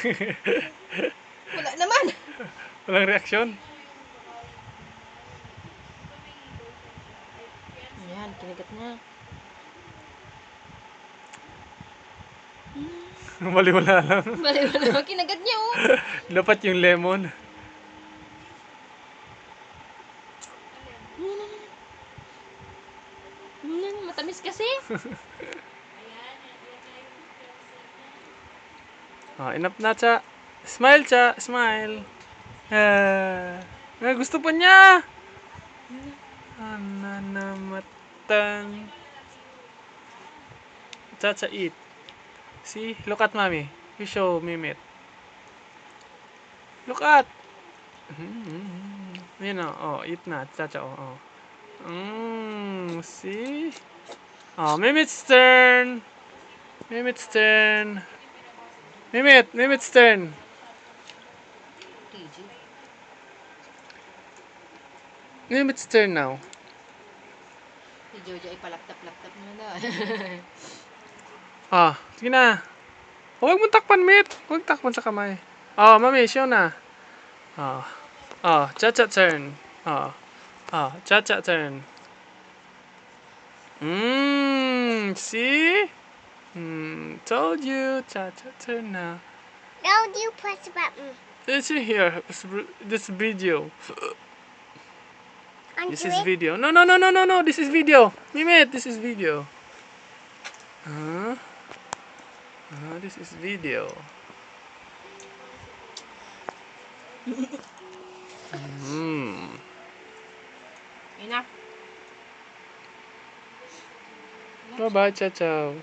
Wala naman. Walang reaksyon. Ayan, kinagat niya. Baliwala lang. Wala. Kinagat niya, oh. Dapat yung lemon. Matamis kasi. Enough na, Cha. Smile, Cha. Smile. Gusto pa niya. Nanamatan. Cha, eat. See? Look at mommy. You show Mimit. Look at. You know. Oh, eat na. Cha, oh. See? Oh, Mimit's turn. Mimit's turn. Mimit's turn. Mimit's turn now. Si Jojo ay palaptap-laptap na na. Sige na. Huwag mong takpan, Mit. Huwag takpan sa kamay. Mami, show na. Cha turn. Cha turn. See? Told you. Cha turn now. How do you press the button? It's here. This video. This is video. No. This is video. Mimit, this is video. This is video. Enough. Bye-bye, ciao.